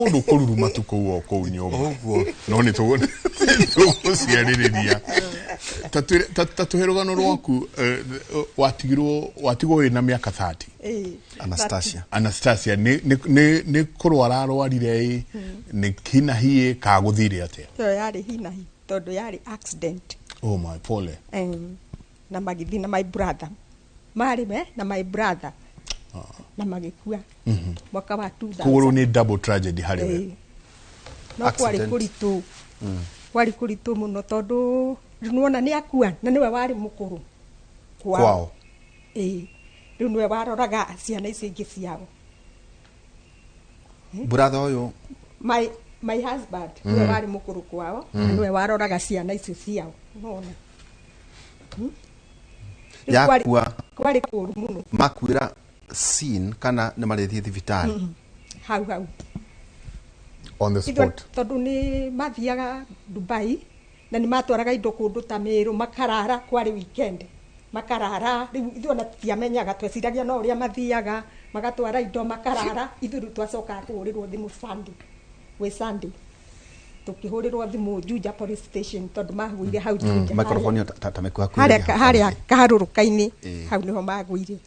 Ondo kururuma tuko ko nyoba. No ni to ciaririria. Tatuherugano rwaku watigwo na miaka 30. Anastasia ni kurwara rwarire ni hinahi ka guthire atia. So yari hinahi todo yari accident. Oh my pole. Na magithi na my brother. Mari na my brother. Na magikua. Mwaka wa 2000. Kuguru ni double tragedy hari we. No kwari kuritu. Kwari kuritu muno tondu nuona ni akua na niwe wari mukuru kwao. Riu niwe waroraga ciana ici ingi ciao. Brother oyo my husband niwe wari mukuru kwao na niwe waroraga ciana ici ciao. Unaona? Yakua kwari kuru muno. Makwira scene kana ne marethie thibitari. Hau. On the spot. Tondu ni mathiaga Dubai na ni matwaraga indo kundu ta Meru makarara kwari weekend. Makarara riu ithuona tiamenyaga tweciragia no uria mathiaga magatwara indo makarara ithuru twacoka kuhurirwo thimu Sunday. Tukihurirwo thimu Juja police station tondu mahuire hau Juja. Microphone tatamekwa haria kaharurukaini hau niho maguire.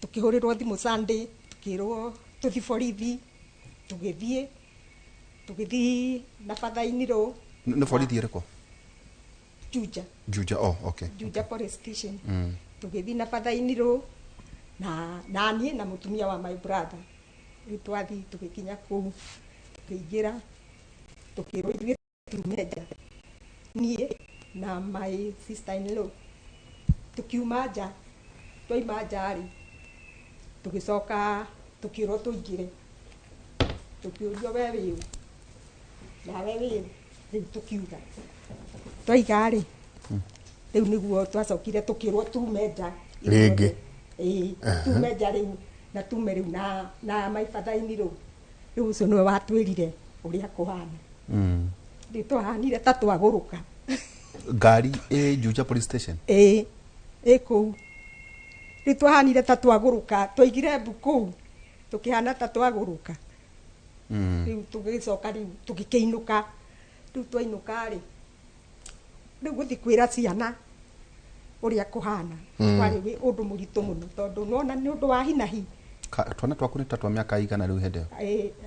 Tukihurirwo thimu Sunday tukirwo tuthi borithi tugithie na fathaini ro no borithi reko Juja. Oh, okay. Juja police station. Tugithi na fathaini ro na nie na mutumia wa my brother. Ritwathi tugikinya ku tukigira tukirwo tumeja nie na my sister in law tukiumaja toimajari tugicoka tukirwo tuingire tukiurio wewe na wewe tukiuga toigari riu niguo twacokire tukirwo tumeja ringi tumeja riu na tume riu na maifathaini riu ucio niwe watwirire uria kuhana riu twahanire ta twaguruka ngari Juja police station kou riu twahanire ta twaguruka twaigire mbuku tukihana ta twaguruka riu tugicoka riu tugikiinuka riu twainuka ri riu guthi kwira ciana uria kuhana kwari wi undu muritu muno tondu nona ni undu wa hinahi twana twaku ni tatwa miaka igana riu hende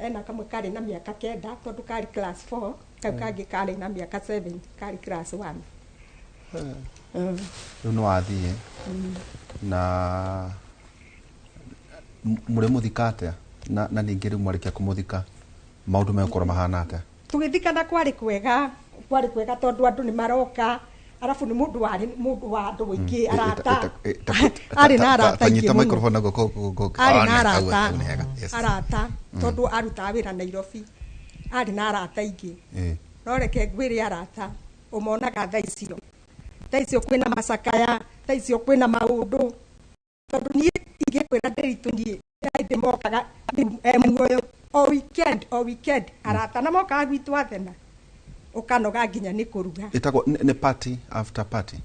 ena kamwe kari na miaka 9 tondu kari class 4 kau kangi kari na miaka 7 kari class 1 riu no athie na muri muthikate na ningi riu mwarikia kumuthika maundu mekora mahana atia tugithikana kwari kwega tondu andu ni maroka arafu ni mundu wa andu wingi arata ari na arata nyita microphone go ari na arata tondu aruta wira Nairobi ari na arata ingi no reke ngwire arata umonaga tha icio kwina macakaya tha icio kwina maundu tondu ni ingikwira ndiritu ni ndimokaga muoyo o weekend arata na moka gwitu athena ukanoga nginya ni kuruga itago ni party after party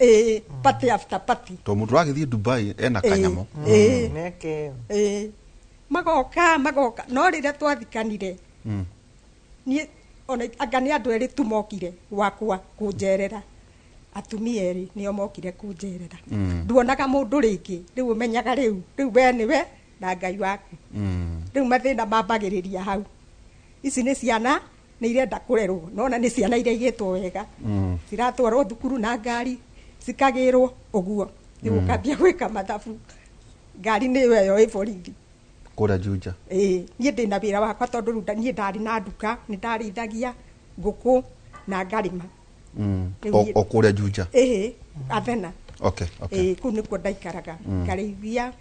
party after party to mundu agithie Dubai ena kanyamo neke magoka no rire twathikanire ni ona agani andu eri tumokire wakwa kunjerera atumia eri nio mokire kunjerera nduonaga mundu ringi riu umenyaga riu we niwe na Ngai waku riu mathina mambagiriria hau ici ni ciana ni irenda kurerwo nona ni ciana iria igitwo wega ciratwarwo thukuru na ngari cikagirwo uguo riu ukambia gwika mathabu ngari ni yo borithi kura Juja nie ndina wira wakwa tondu ru nie ndari na nduka ni ndarithagia nguku na ngarima o kura Juja athena okay ku ni ku ndaikaraga ngarithia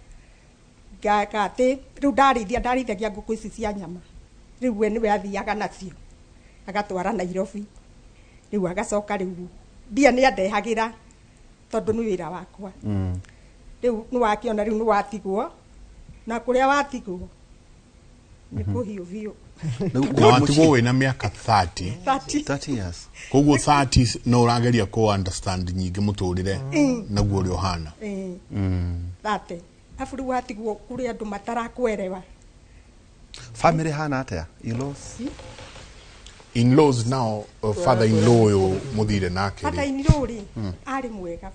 ngakate riu ndarithagia nguku ici cia nyama riu we niwe athiaga nacio agatwara Nairobi riu agacoka riu bia ni andehagira tondu ni wira wakwa riu ni wakiona riu ni watigwo na kuria watigwo ni kuhiu biu watigwo wina miaka 30 years koguo 30 no urageria ku understand nyingi muturire naguo uri ohana 30 afuru watigwo kuri andu matarakwerewa Family hana atia in-laws. In-laws now father-in-law yo muthire nake. Father-in-law ri ari mwega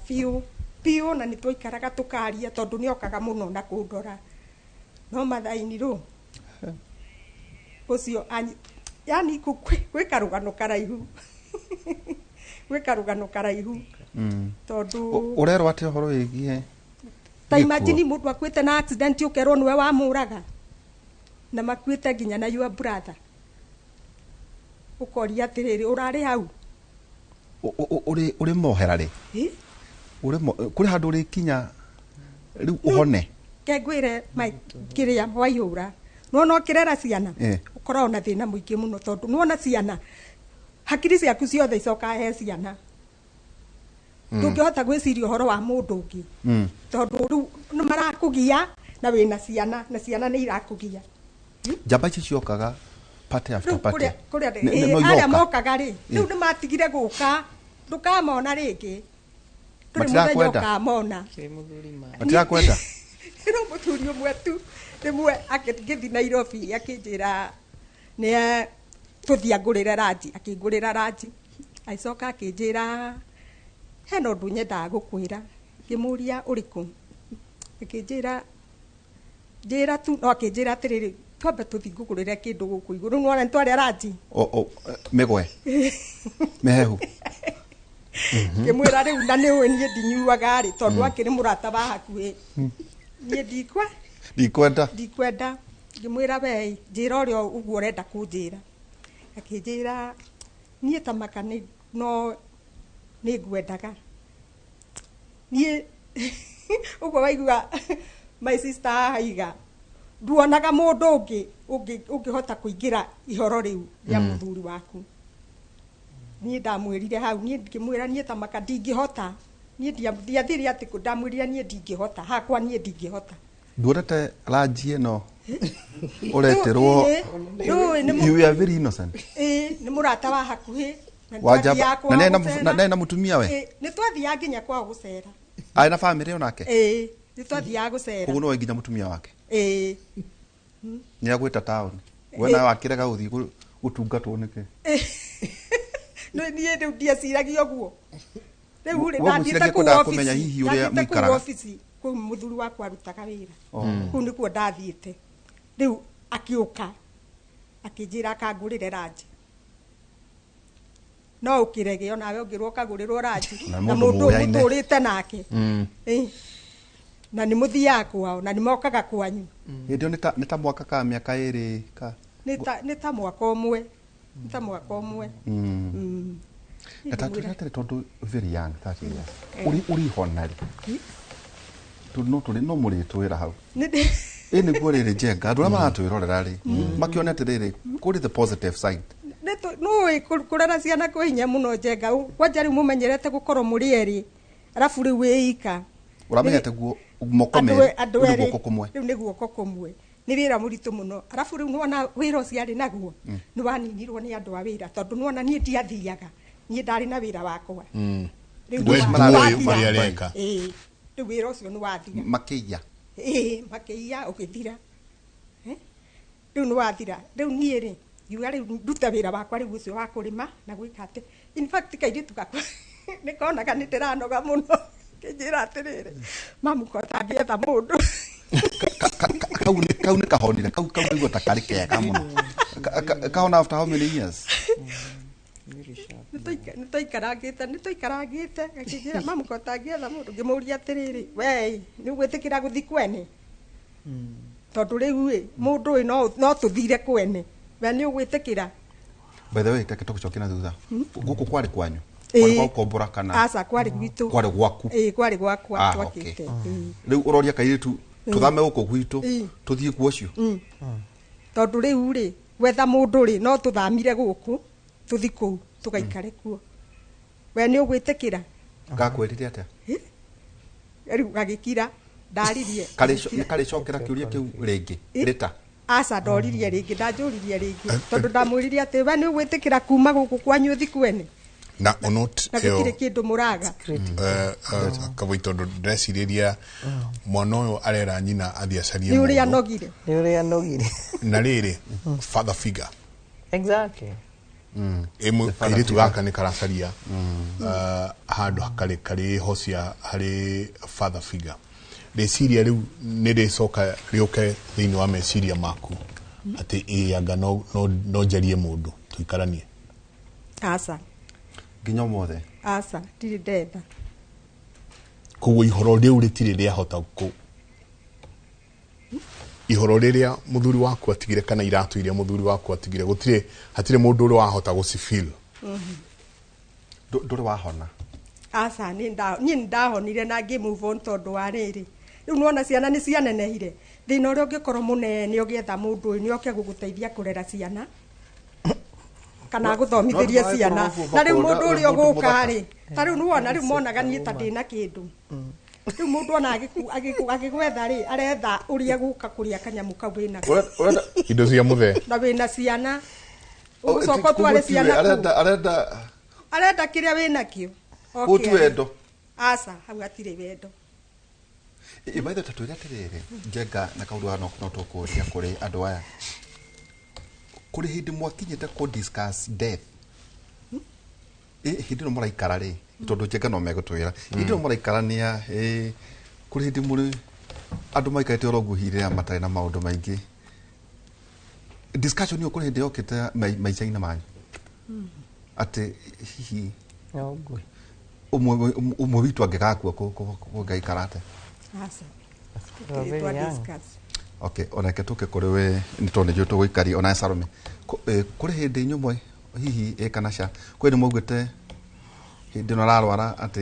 piu na ni twaikaraga tukaria tondu ni okaga muno na kundora. No mother-in-law ucio yani gwikarugano karaihu gwikarugano karaihu tondu urero ati horo igie ta imagine mundu akwite na accident ukerwo niwe wa muraga na makwite ginya na your brother ukoria atiriri urari hau uri mohera ri uri kuri handu ri kinya riu uhone kegwire mai kiria waiyura no kirera ciana ukorwo na thina muingi muno tondu nuona ciana hakiri ciaku ciothe icoka he ciana ndungihota gwiciria uhoro wa mundu ungi tondu riu nimarakugia na wina ciana na ciana ni irakugia jamba ici ciokaga pate after pate aria mokaga ri riu nimatigire guka ndukamona ringi turi muthenya ukamona matirakwenda ino muthuri umwe tu rimwe akithi Nairobi akinjira ni tuthia ngurire ranji akingurira ranji aicoka akinjira hena undu nyendaga gukwira ngimuria uriku akinjira njira tu no akinjira atiriri twambe tuthi ngugurire kindu guku iguru nuona ntware ranji megwe mehehu ngimwira riu na ni we nie ndinyuaga ri tondu akiri murata ba hakuhi nie ndikwenda ngimwira we njira urio uguo urenda kunjira akinjira nie tamaka no ni ngwendaga nie uguo waigua my sister haiga nduonaga mundu ungihota kuingira ihoro riu ya muthuri waku nie ndamwirire hau nie ngimwira nie tamaka ndingihota nie ndiathiri ati ndamwirire nie ndingihota hakwa nie ndingihota ndurete ranji no ureterwo you are very innocent ni murata wa hakuhi na na mutumia we ni twathia nginya kwa gucera ai na family onake ni twathia gucera kuno nginya mutumia wake ni agwita town we na wakirega uthi gutungatwo nike no nie ndu ndiaciragia guo riu ri ndathiite ku kumenya hihi uria muikara office ku muthuri wakwa arutaga wira ku nikuo ndathiite riu akiuka akinjira akangurire ranji no ukirege ona we ungirwo kagurirwo ranji na mundu muturite nake na ni muthia kwao na ni mokaga kwanyu ndio nita mwaka ka miaka iri ka nita mwaka umwe Nataka tondu very young 30 years uri honari tu no muri twira hau ni gore ri jenga ndura maratwirorera ri makiona atiriri kuri the positive side no kurana ciana kwinya muno jenga kwanja ri mumenyerete gukorwo muri eri arafu ri wiika uramenyete guo mokome guko kumwe riu ni guoko kumwe ni wira muritu muno arafu riu nuona wira ucio ari naguo ni waninirwo ni andu a wira tondu nuona nie ndiathiaga nie ndari na wira wakwa riu marareka riu wira ucio ni wathira makiya ukithira riu ni wathira riu nie ri yuga riu nduta wira wakwa riu ucio wa kurima na gwikate in fact kairitu gakwa nikonaga ni ndiranoga muno kinjira atiriri mamu kota ngietha mundu kau ni kahonire kau niguo takari kega muno kahona after how many years nitoikarangite akinjira mamu kota ngietha mundu ngimuria atiriri we ni gwitikira guthi kwene tondu riu mundu no tuthire kwene we ni ugwitikira by the way take tukuchokina thutha guku kwari kwanyu kwari kwa ukombora kana asa kwari gwitu kwari gwaku kwari gwakwa twakite riu uroria kairitu tuthame guku gwitu tuthie kuocio tondu riu ri wetha mundu ri no tuthamire guku tuthi ku tugaikare kuo we ni ugwitikira gakwirire atia riu gagikira ndaririe kare cokera kiuria kiu ringi rita asa ndoririe ringi ndanjuririe ringi tondu ndamwiririe ati we ni ugwitikira kuma guku kwanyu thi kwene na onot na gutire kindu muraga kabo itondo ndreciria mwana uyu arera nyina athia carie ni uria nogire na riri father figure exactly iri tugaka ni karacaria handu kari hocia hari father figure reciria riu ni ricoka rioke thiini wa meciria maku ati anga no njarie mundu tuikaranie asa nginya mothe asa tiri ndetha koguo ihoro riu ritiri riahota ku ihoro riria muthuri waku atigire kana iratu iria muthuri waku atigire gutire hatire mundu uri wahota gucifeel nduri wahona asa ni ndahonire na ngi move on tondu wa riri riu nuona ciana ni cianenehire thina uria ungikorwo munene ugietha mundu uyu ni oke guguteithia kurera ciana kana guthomithiria ciana na riu mundu uria uguka ri ta riu nuona riu monaga ni ta ndina kindu riu mundu ona agigwetha ri aretha uria guka kuria kanyamu kau wina indo cia muthe na wina ciana ugucoka tware ciana arenda kiria wina kio okay wendo asa hau atire wendo ibaitha tatu iratirire njenga na kaundu ano no tukuria kuri andu aya kuri hindi mwakinyite ku discuss death hindi no muraikara ri tondu njenga no megutwira hindi no muraikarania kuri hindi muri andu maikaite orogu hirira matari na maundu maingi discussion yo kuri hindi yokite maicaina manyu ati hihi ogwe umwe witu angigakua ku ngaikarate asa discuss. Okay, onake tuke kuri we nitone jo to guikari ona Salome kuri hindi nyumwe hihi ekanaca kwene mugwite hindi no rarwara ati